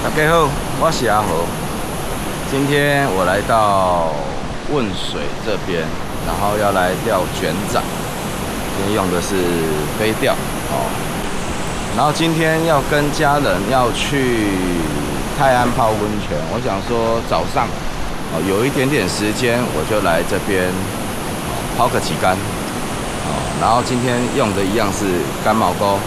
大家好，我是阿和。今天我来到汶水这边，然后要来钓卷仔。今天用的是飞钓哦。然后今天要跟家人要去泰安泡温泉，我想说早上哦有一点点时间，我就来这边抛个几竿哦。然后今天用的一样是干毛钩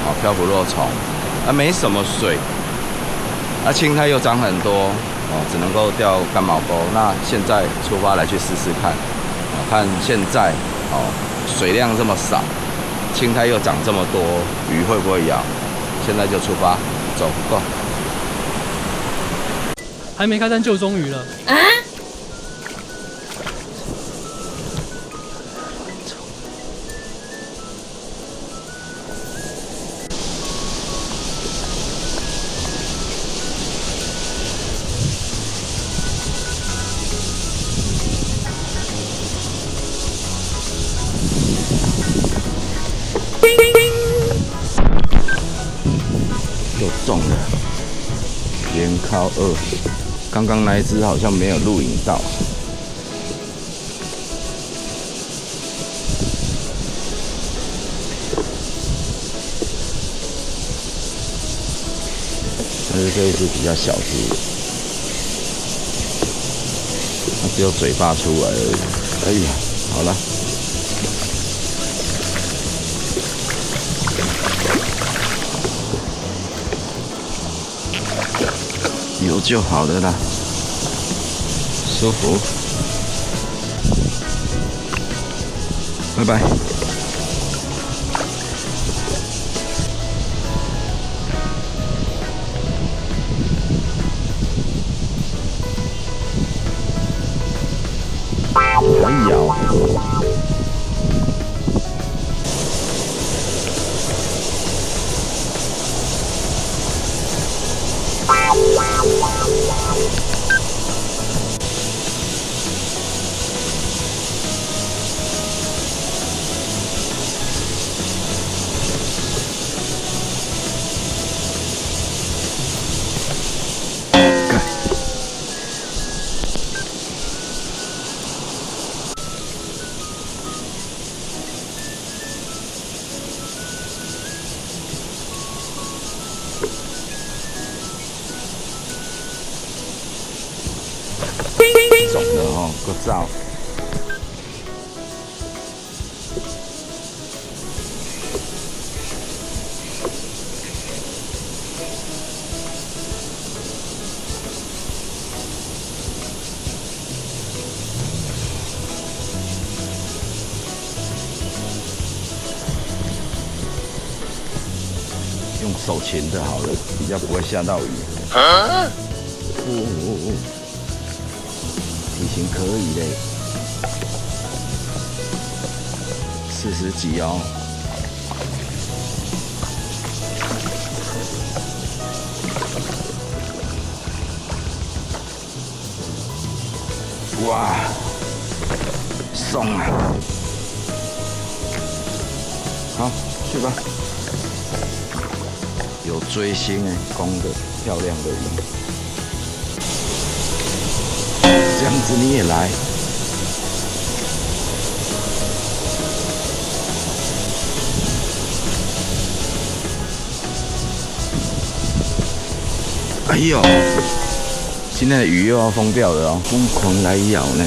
哦，漂浮肉虫，没什么水。青苔又长很多哦，只能够钓干毛钩。那现在出发来去试试看，看现在哦水量这么少，青苔又长这么多，鱼会不会咬？现在就出发，走 ，Go！ 还没开单就中鱼了啊！又中了，连靠2。刚刚那一只好像没有录影到。但是这一只比较小只，它只有嘴巴出来而已。哎呀，好了。有就好了啦，舒服。拜拜。还咬。中了哦，够早。用手擒的好了，比较不会吓到鱼。体型可以嘞，40几哦。哇，松啊！好，去吧。有锥心哎，公的，漂亮的鱼。这样子你也来？哎呦，今天的鱼又要疯掉了哦，疯狂来咬呢。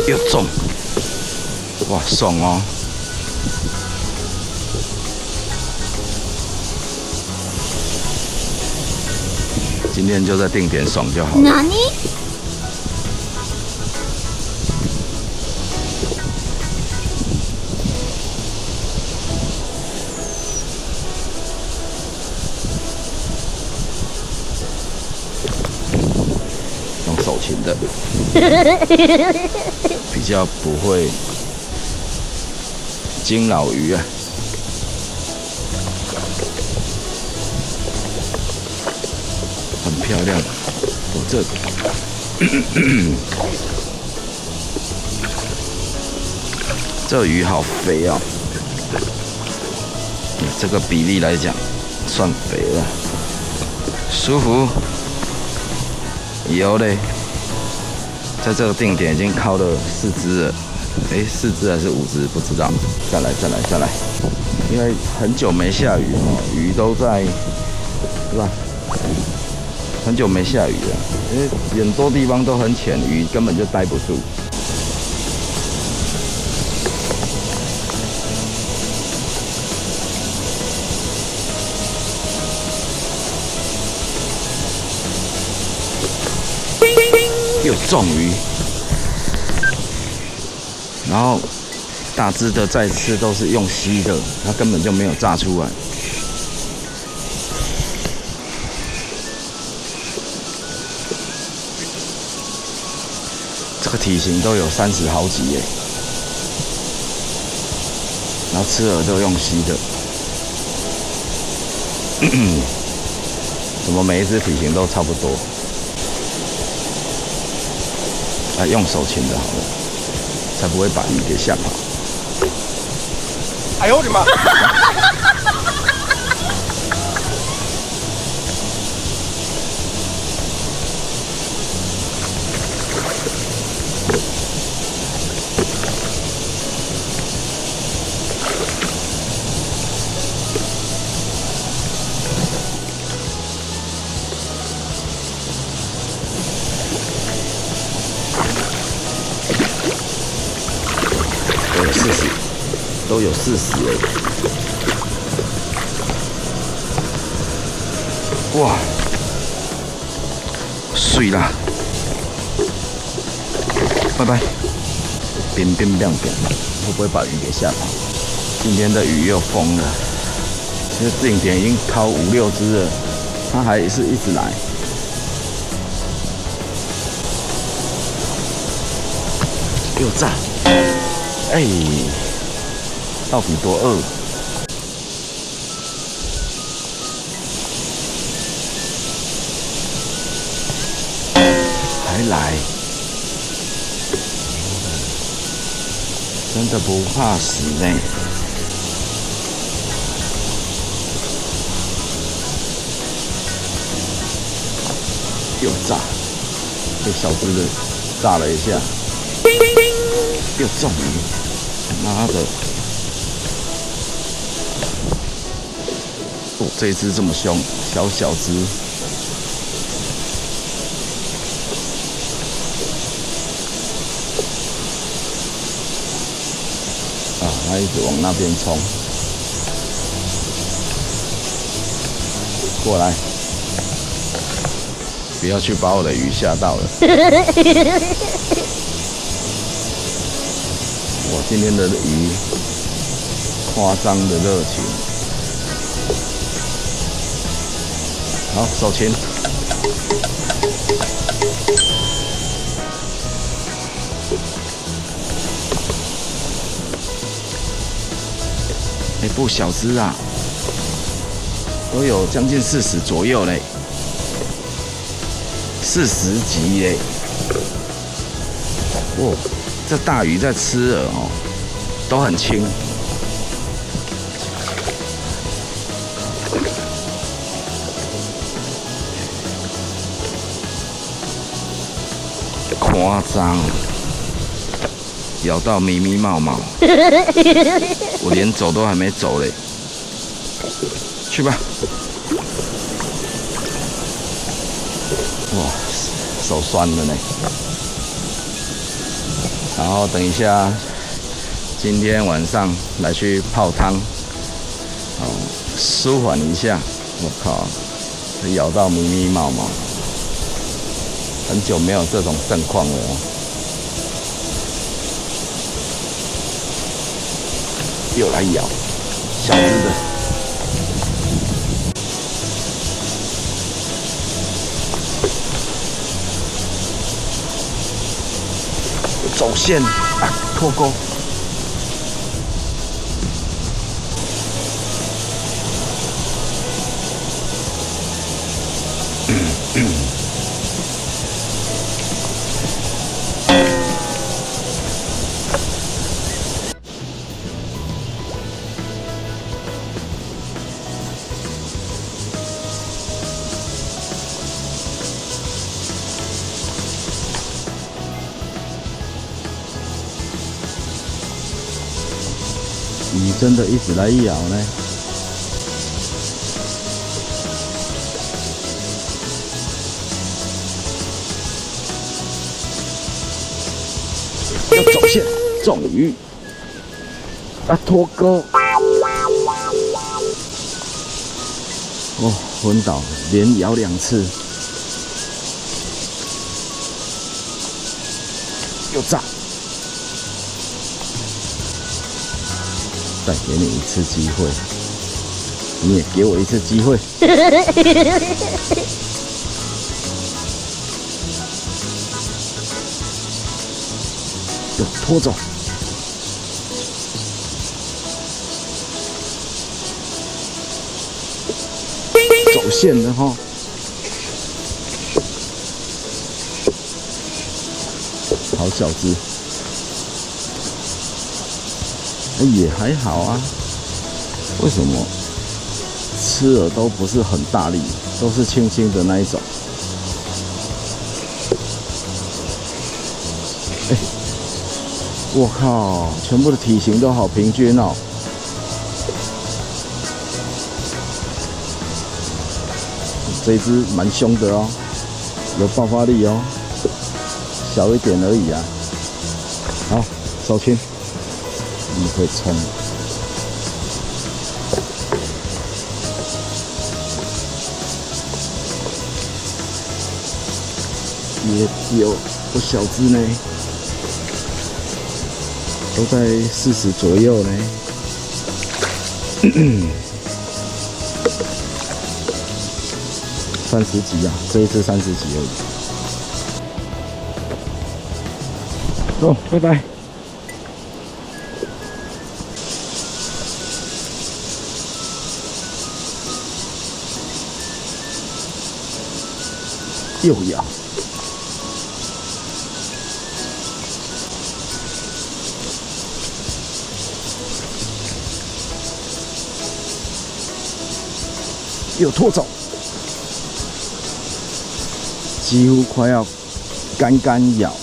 又中，哇，爽哦！今天就在定点爽就好了。哪里？用手擒的，比较不会惊扰鱼啊。很漂亮，我这这鱼好肥哦，这个比例来讲算肥了，舒服。油嘞，在这个定点已经烤了4只了，4只还是5只不知道。再来，因为很久没下雨哦，鱼都在，是吧？很久没下雨了，因为很多地方都很浅，鱼根本就待不住。有重鱼，然后大只的再吃都是用吸的，它根本就没有炸出来。这个体型都有30好几耶，然后吃饵都用吸的，怎么每一只体型都差不多？用手擒的好了，才不会把鱼给吓跑。哎呦我的妈！都有40哎！哇，水啦！拜拜！边边亮边，会不会把鱼给吓跑？今天的鱼又疯了，其实定点已经烤5、6只了，它还是一直来。又炸！哎！到底多饿？还来？真的不怕死呢！又炸，被小只的炸了一下，又中鱼，妈的！哦，这一只这么凶，小只。啊，它一直往那边冲，过来，不要去把我的鱼吓到了。我今天的鱼夸张的热情。好，手擒。不小只啊，都有将近40左右嘞，40级嘞。哇，这大鱼在吃饵哦，都很轻。夸张，咬到迷迷冒冒，我连走都还没走嘞，去吧。哇，手酸了呢。然后等一下，今天晚上来去泡汤，舒缓一下。我靠，咬到迷迷冒冒。很久没有这种盛况了哦，又来咬小只的，走线啊，脱钩。鱼真的一直来咬呢。要走线，中鱼啊，脱钩！哦，昏倒，连咬2次，又炸。再给你1次机会，你也给我1次机会。又拖走，走线的哈，好小只，也还好啊。为什么吃了都不是很大力，都是轻轻的那一种？我靠，全部的体型都好平均哦。这一只蛮凶的哦，有爆发力哦，小一点而已啊。好，收青，你会冲。也有不小只呢。都在40左右呢。30几啊，这一只30几而已。走，拜拜。又咬。又拖走，几乎快要干咬。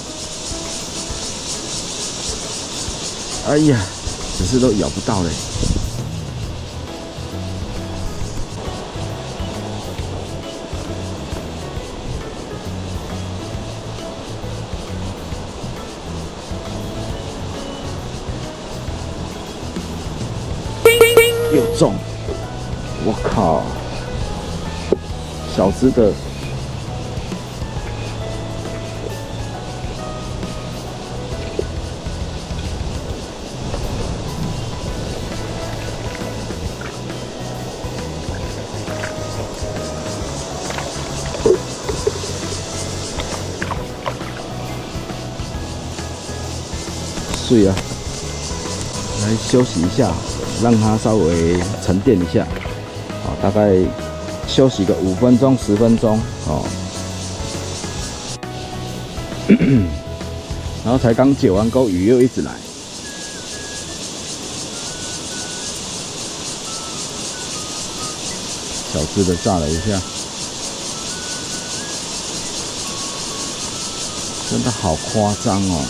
哎呀，只是都咬不到嘞。又中，我靠！小只的，睡啊！来休息一下，让它稍微沉淀一下。好，大概休息个5分钟、10分钟哦。然后才刚解完钩，鱼又一直来。小只的炸了一下，真的好夸张哦！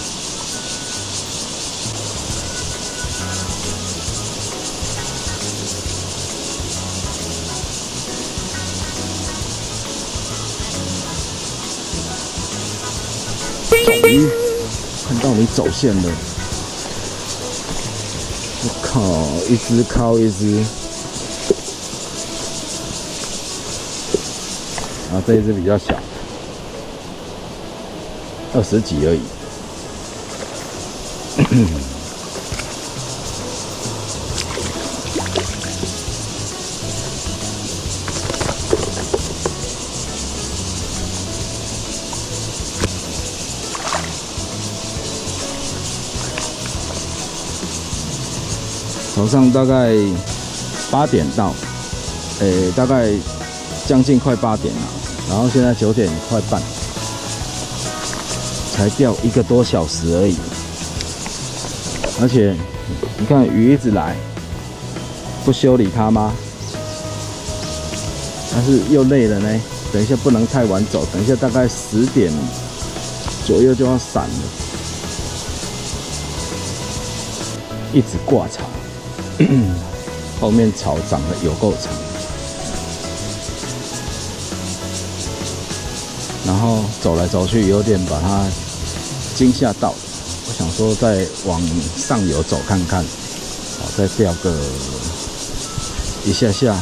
终于看到你走线了，我靠，一只靠一只，然后这一只比较小，20几而已。早上大概8点到，大概将近快8点了，然后现在9点快半，才钓1个多小时而已。而且你看鱼一直来，不修理它吗？但是又累了呢。等一下不能太晚走，等一下大概10点左右就要散了，一直挂潮。后面草长得有够长，然后走来走去有点把它惊吓到了。我想说再往上游走看看，再钓个一下下，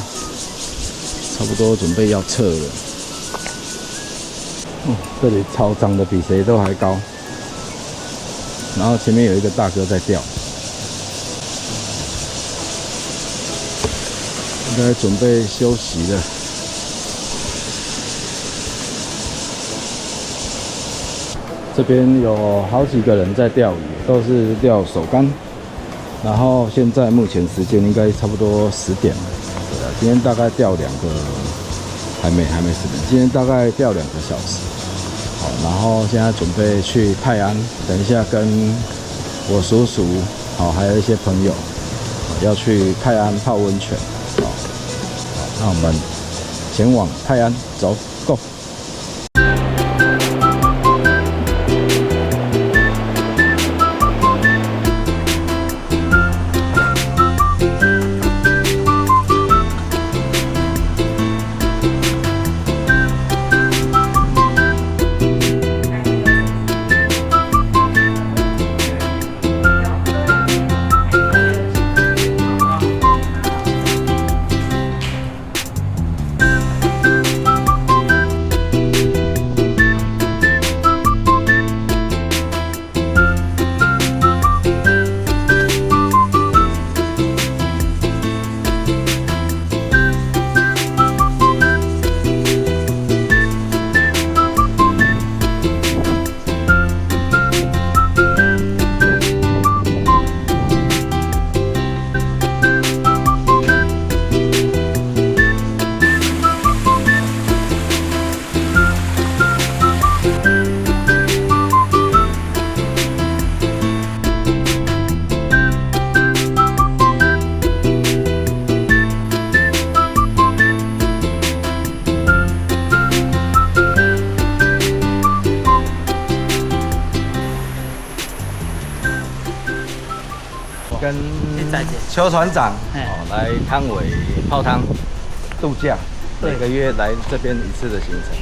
差不多准备要撤了。这里草长得比谁都还高，然后前面有一个大哥在钓，应该准备休息了。这边有好几个人在钓鱼，都是钓手竿。然后现在目前时间应该差不多10点了。对啊，今天大概钓2个，还没10点。今天大概钓2个小时。好，然后现在准备去泰安，等一下跟我叔叔，还有一些朋友，要去泰安泡温泉。好，那我们前往泰安走 ，Go！跟邱船长来汤尾泡汤度假，每个月来这边1次的行程。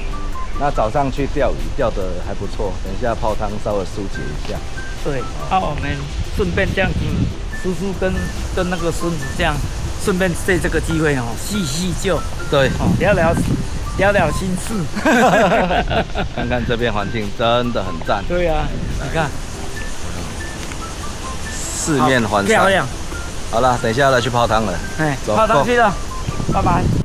那早上去钓鱼，钓得还不错，等一下泡汤稍微疏解一下。对，我们顺便这样子，叔叔跟那个孙子这样，顺便借这个机会叙旧，对，聊聊心事，看看这边环境真的很赞。对啊，你看。四面环山，漂亮。好了，等一下要来去泡汤了。泡汤去了，拜拜。